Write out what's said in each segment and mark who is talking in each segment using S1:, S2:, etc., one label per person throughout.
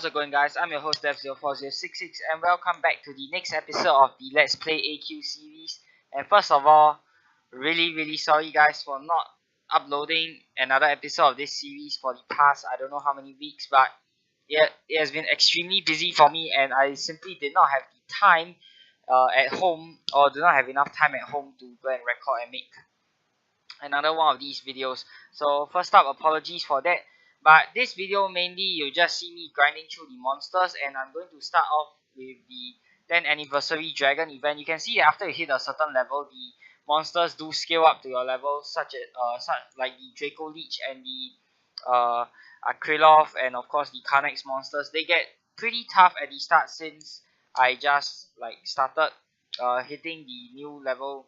S1: how's it going, guys? I'm your host Dev04066 and welcome back to the next episode of the Let's Play AQ series. And first of all, really sorry guys for not uploading another episode of this series for the past I don't know how many weeks, but yeah, it has been extremely busy for me and I simply did not have the time at home, or do not have enough time at home to go and record and make another one of these videos. So first up, apologies for that. But this video mainly you'll just see me grinding through the monsters, and I'm going to start off with the 10th anniversary dragon event. You can see that after you hit a certain level, the monsters do scale up to your level, such like the Draco Leech and the Akrilov, and of course the Carnex monsters. They get pretty tough at the start since I just started hitting the new level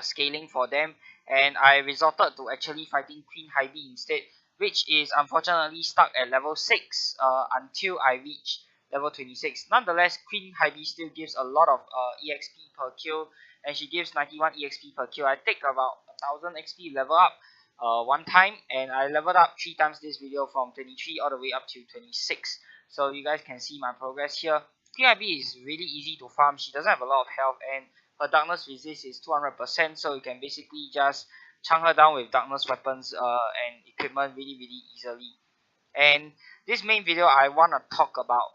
S1: scaling for them, and I resorted to actually fighting Queen Heidi instead, which is unfortunately stuck at level 6 until I reach level 26. Nonetheless, Queen Heidi still gives a lot of EXP per kill, and she gives 91 EXP per kill. I take about 1000 XP level up one time, and I leveled up 3 times this video from 23 all the way up to 26. So you guys can see my progress here. Queen Heidi is really easy to farm. She doesn't have a lot of health, and her darkness resist is 200%, so you can basically just chunk her down with darkness weapons and equipment really easily. And this main video, I want to talk about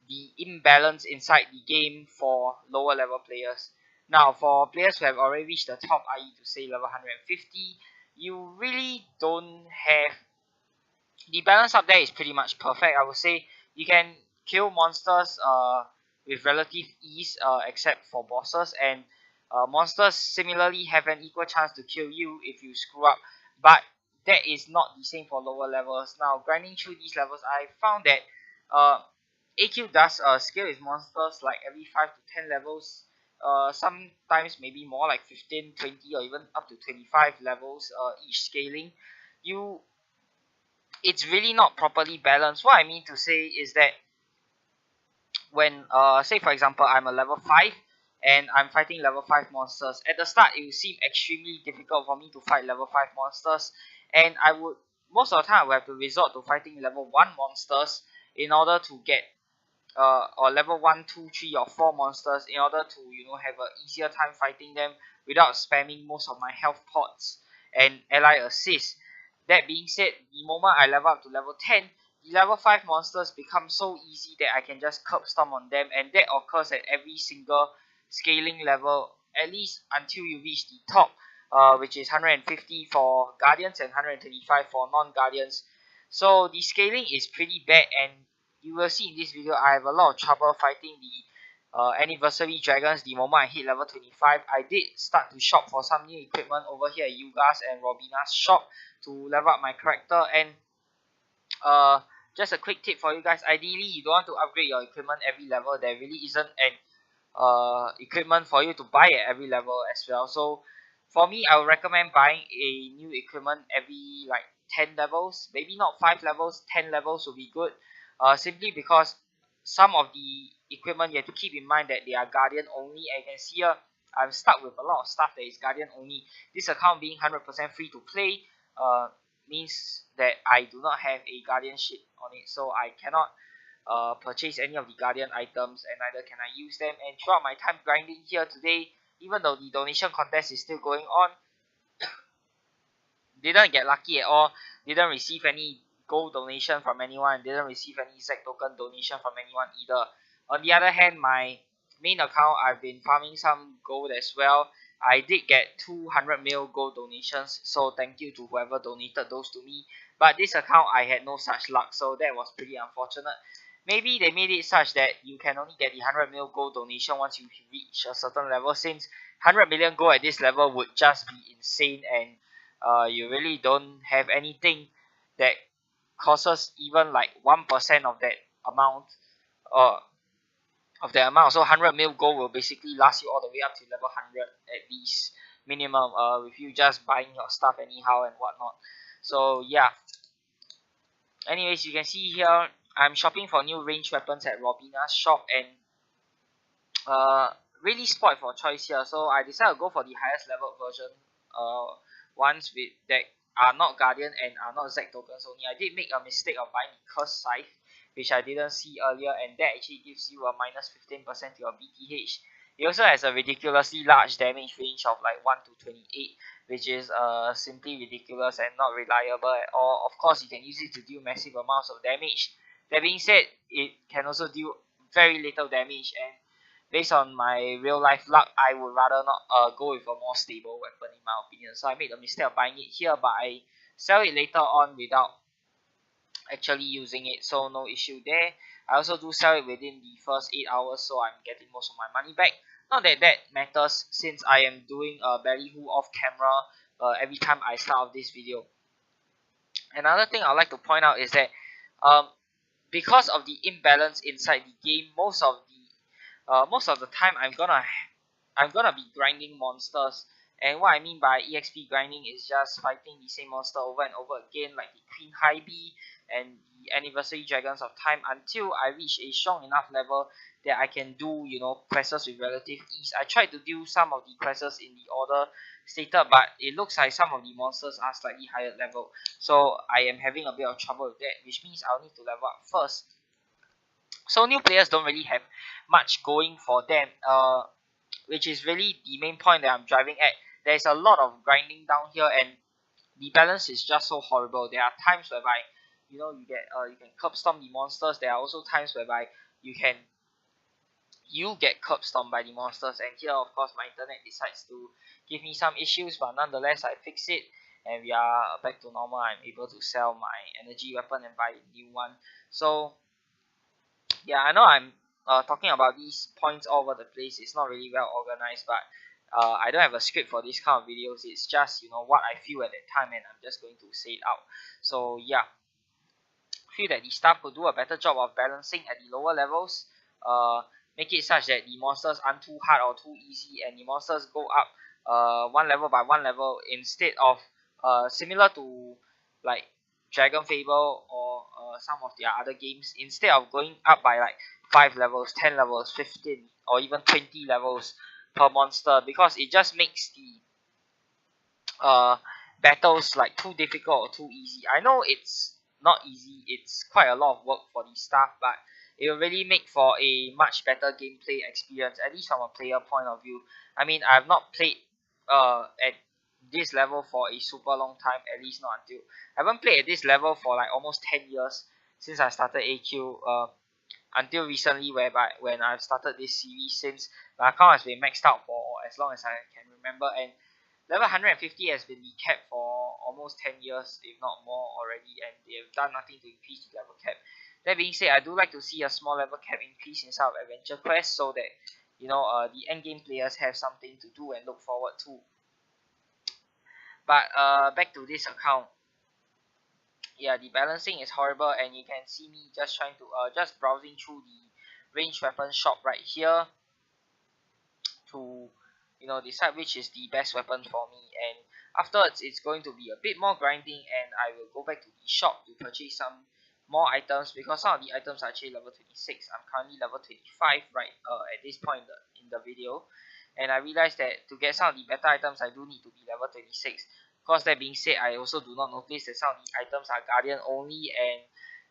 S1: the imbalance inside the game for lower level players. Now, for players who have already reached the top, i.e. to say level 150, you really don't have the balance up there is pretty much perfect. I would say you can kill monsters with relative ease, except for bosses, and monsters similarly have an equal chance to kill you if you screw up, but that is not the same for lower levels. Now, grinding through these levels, I found that AQ does scale its monsters like every 5 to 10 levels, sometimes maybe more like 15, 20 or even up to 25 levels each scaling. It's really not properly balanced. What I mean to say is that when say for example I'm a level 5 and I'm fighting level 5 monsters, at the start it will seem extremely difficult for me to fight level 5 monsters, and I would most of the time I would have to resort to fighting level 1 monsters in order to get or level 1, 2, 3 or 4 monsters in order to have a easier time fighting them without spamming most of my health pots and ally assist. That being said, the moment I level up to level 10, the level 5 monsters become so easy that I can just curb stomp on them, and that occurs at every single scaling level, at least until you reach the top, which is 150 for Guardians and 125 for non-Guardians. So the scaling is pretty bad, and you will see in this video I have a lot of trouble fighting the anniversary dragons the moment I hit level 25. I did start to shop for some new equipment over here at Yuga's and Robina's shop to level up my character, and just a quick tip for you guys: ideally you don't want to upgrade your equipment every level. There really isn't an equipment for you to buy at every level as well. So for me, I would recommend buying a new equipment every like 10 levels, maybe not 5 levels, 10 levels will be good, simply because some of the equipment you have to keep in mind that they are Guardian only, and you can see here I'm stuck with a lot of stuff that is Guardian only. This account being 100% free to play means that I do not have a guardianship on it, so I cannot purchase any of the guardian items, and neither can I use them. And throughout my time grinding here today, even though the donation contest is still going on, didn't get lucky at all, didn't receive any gold donation from anyone, didn't receive any ZAC token donation from anyone either. On the other hand, my main account, I've been farming some gold as well. I did get 200 mil gold donations, so thank you to whoever donated those to me. But this account, I had no such luck, so that was pretty unfortunate. Maybe they made it such that you can only get the 100 mil gold donation once you reach a certain level, since 100 million gold at this level would just be insane, and you really don't have anything that costs even like 1% of that amount. So 100 mil gold will basically last you all the way up to level 100 at least minimum, with you just buying your stuff anyhow and whatnot. So yeah, anyways, you can see here I'm shopping for new ranged weapons at Robina's shop, and really spoiled for choice here, so I decided to go for the highest level version, ones that are not Guardian and are not ZAC tokens only. I did make a mistake of buying the Curse Scythe, which I didn't see earlier, and that actually gives you a minus 15% to your BTH. It also has a ridiculously large damage range of like 1 to 28, which is simply ridiculous and not reliable at all. Of course, you can use it to deal massive amounts of damage. That being said, it can also deal very little damage, and based on my real life luck, I would rather not go with a more stable weapon in my opinion. So I made the mistake of buying it here, but I sell it later on without actually using it, so no issue there. I also do sell it within the first 8 hours, so I'm getting most of my money back. Not that that matters, since I am doing a ballyhoo off camera every time I start off this video. Another thing I'd like to point out is that um, because of the imbalance inside the game, most of the time I'm gonna be grinding monsters. And what I mean by EXP grinding is just fighting the same monster over and over again, like the Queen High Bee and the Anniversary Dragons of Time, until I reach a strong enough level that I can do, you know, quests with relative ease. I tried to do some of the quests in the order stated, but it looks like some of the monsters are slightly higher level. So I am having a bit of trouble with that, which means I'll need to level up first. So new players don't really have much going for them, which is really the main point that I'm driving at. There's a lot of grinding down here, and the balance is just so horrible. There are times whereby, you know, you can curb stomp the monsters. There are also times whereby you get curb stomped by the monsters, and here of course my internet decides to give me some issues, but nonetheless I fix it and we are back to normal. I'm able to sell my energy weapon and buy a new one. So yeah, I know I'm talking about these points all over the place. It's not really well organized, but I don't have a script for these kind of videos. It's just, you know, what I feel at that time, and I'm just going to say it out. So yeah, feel that the staff could do a better job of balancing at the lower levels. Make it such that the monsters aren't too hard or too easy, and the monsters go up one level by one level, instead of similar to like Dragon Fable or some of their other games. Instead of going up by like 5 levels, 10 levels, 15 or even 20 levels per monster, because it just makes the battles like too difficult or too easy. I know it's not easy, it's quite a lot of work for the staff, but it will really make for a much better gameplay experience, at least from a player point of view. I mean, I have not played at this level for a super long time, at least not until I haven't played at this level for like almost 10 years since I started AQ, until recently, whereby when I've started this series, since my account has been maxed out for as long as I can remember, and level 150 has been the cap for almost 10 years, if not more already, and they have done nothing to increase the level cap. That being said, I do like to see a small level cap increase inside of adventure quests, so that, you know, the end game players have something to do and look forward to. But back to this account. Yeah, the balancing is horrible, and you can see me just trying to just browsing through the ranged weapon shop right here to, you know, decide which is the best weapon for me. And afterwards it's going to be a bit more grinding, and I will go back to the shop to purchase some more items, because some of the items are actually level 26. I'm currently level 25 right at this point in the video, and I realized that to get some of the better items I do need to be level 26. Of course, that being said, I also do not notice that some of the items are guardian only, and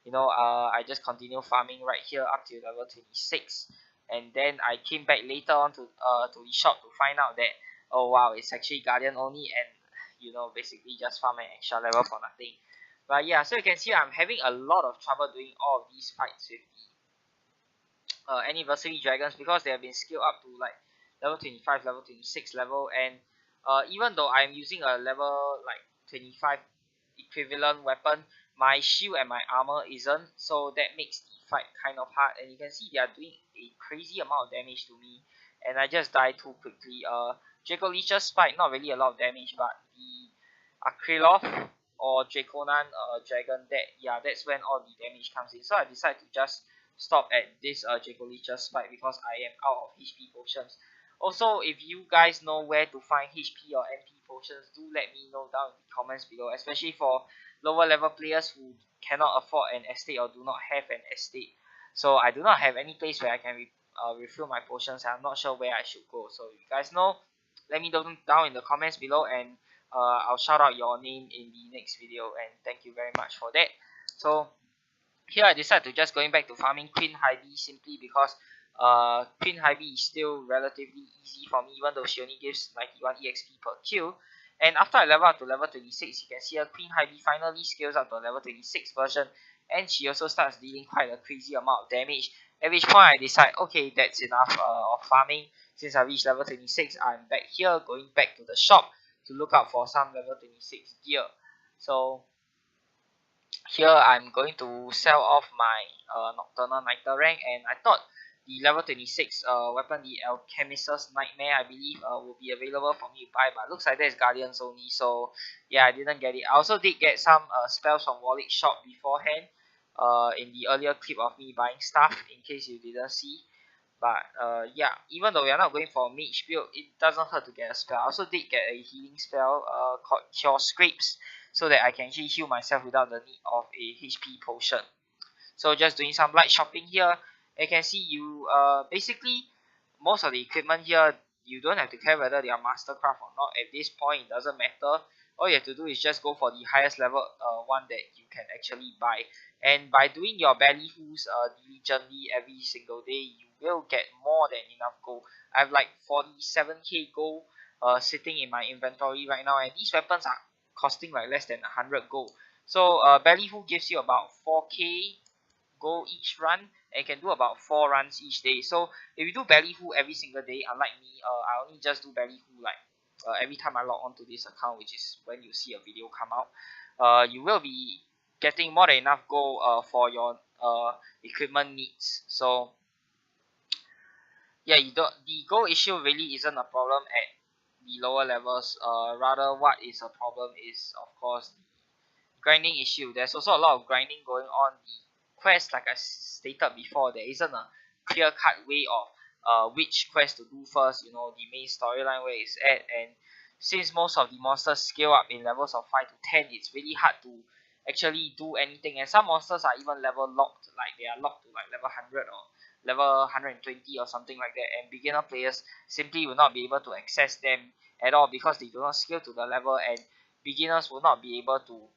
S1: you know, I just continue farming right here up to level 26. And then I came back later on to the shop to find out that, oh wow, it's actually guardian only, and you know, basically just farm an extra level for nothing. But yeah, so you can see I'm having a lot of trouble doing all of these fights with the anniversary dragons, because they have been scaled up to like level 25, level 26 level, and even though I'm using a level like 25 equivalent weapon, my shield and my armor isn't, so that makes the fight kind of hard. And you can see they are doing a crazy amount of damage to me, and I just die too quickly. Draco Leech's spike, not really a lot of damage, but the Akrilov or Draconan dragon, that's when all the damage comes in. So I decide to just stop at this Draco Leech's spike, because I am out of HP potions. Also, if you guys know where to find HP or MP potions, do let me know down in the comments below, especially for lower level players who cannot afford an estate or do not have an estate. So I do not have any place where I can refill my potions. I'm not sure where I should go. So if you guys know, let me know down in the comments below, and I'll shout out your name in the next video, and thank you very much for that. So here I decided to just going back to farming Queen Heidi simply because Queen Heidi is still relatively easy for me, even though she only gives 91 EXP per kill. And after I level up to level 26, you can see her Queen Heidi finally scales up to a level 26 version, and she also starts dealing quite a crazy amount of damage. At which point I decide, okay, that's enough of farming. Since I reached level 26, I'm back here, going back to the shop to look out for some level 26 gear. So here I'm going to sell off my Nocturnal Nighter rank, and I thought the level 26 weapon, the Alchemist's Nightmare, I believe will be available for me to buy, but looks like there's Guardians only, so yeah, I didn't get it. I also did get some spells from Warwick's shop beforehand in the earlier clip of me buying stuff, in case you didn't see. But yeah, even though we are not going for a mage build, it doesn't hurt to get a spell. I also did get a healing spell called Cure Scrapes, so that I can actually heal myself without the need of a HP potion. So just doing some light shopping here. You can see you basically most of the equipment here, you don't have to care whether they are mastercraft or not. At this point, it doesn't matter. All you have to do is just go for the highest level one that you can actually buy. And by doing your ballyhoos diligently every single day, you will get more than enough gold. I have like 47k gold sitting in my inventory right now, and these weapons are costing like less than 100 gold. So ballyhoo gives you about 4k gold each run, and can do about 4 runs each day. So if you do ballyhoo every single day, unlike me, I only just do ballyhoo like every time I log on to this account, which is when you see a video come out. You will be getting more than enough gold for your equipment needs. So yeah, the gold issue really isn't a problem at the lower levels. Rather, what is a problem is, of course, the grinding issue. There's also a lot of grinding going on. The quest, like I stated before, there isn't a clear-cut way of which quest to do first. You know, the main storyline where it's at, and since most of the monsters scale up in levels of 5 to 10, it's really hard to actually do anything. And some monsters are even level locked, like they are locked to like level 100 or level 120 or something like that. And beginner players simply will not be able to access them at all because they do not scale to the level, and beginners will not be able to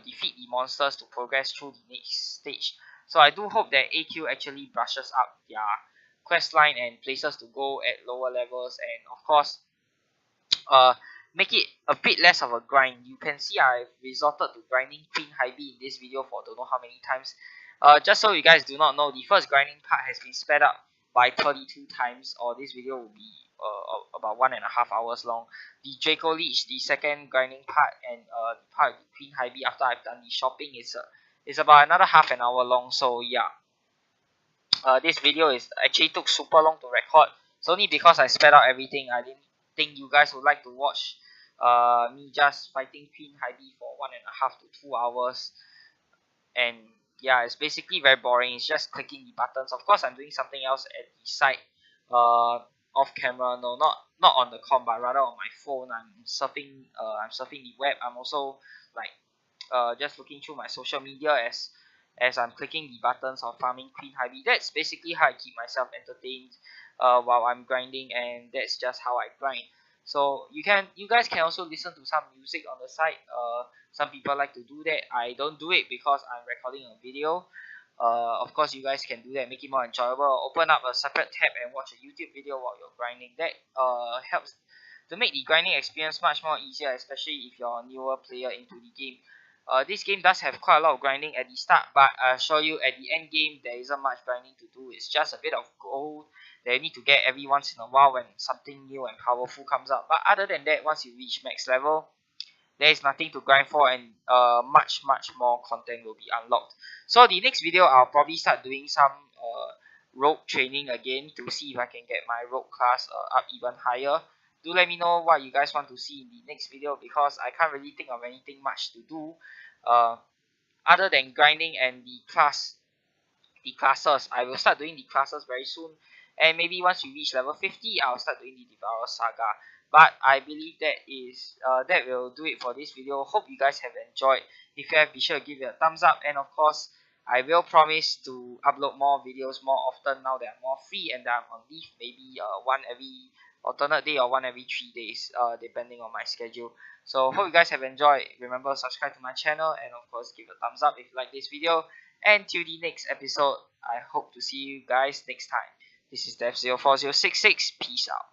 S1: defeat the monsters to progress through the next stage. So I do hope that AQ actually brushes up their quest line and places to go at lower levels, and of course make it a bit less of a grind. You can see I've resorted to grinding Queen Hybe in this video for don't know how many times. Just so you guys do not know, the first grinding part has been sped up by 32 times, or this video will be about 1.5 hours long. The Draco Leech, the second grinding part, and the part with Queen Hybe after I've done the shopping is about another half an hour long. So yeah, this video is actually took super long to record. It's only because I sped out everything. I didn't think you guys would like to watch me just fighting Queen Hybe for 1.5 to 2 hours. And yeah, it's basically very boring. It's just clicking the buttons. Of course, I'm doing something else at the side, off camera. No, not on the com, but rather on my phone. I'm surfing the web. I'm also like just looking through my social media as I'm clicking the buttons of farming Queen Hybe. That's basically how I keep myself entertained while I'm grinding, and that's just how I grind. So you guys can also listen to some music on the side. Some people like to do that. I don't do it because I'm recording a video. Of course, you guys can do that, make it more enjoyable. Open up a separate tab and watch a YouTube video while you're grinding. That helps to make the grinding experience much more easier, especially if you're a newer player into the game. This game does have quite a lot of grinding at the start, but I assure you at the end game there isn't much grinding to do. It's just a bit of gold that you need to get every once in a while when something new and powerful comes out. But other than that, once you reach max level, there is nothing to grind for, and much more content will be unlocked. So the next video I'll probably start doing some rogue training again to see if I can get my rogue class up even higher. Do let me know what you guys want to see in the next video, because I can't really think of anything much to do other than grinding and the classes. I will start doing the classes very soon, and maybe once we reach level 50, I'll start doing the Devourer Saga. But I believe that will do it for this video. Hope you guys have enjoyed. If you have, be sure to give it a thumbs up, and of course I will promise to upload more videos more often now that I'm more free and that I'm on leave. Maybe one every alternate day or one every 3 days, depending on my schedule. So hope you guys have enjoyed. Remember, subscribe to my channel, and of course give a thumbs up if you like this video. And till the next episode, I hope to see you guys next time. This is Dev04066. Peace out.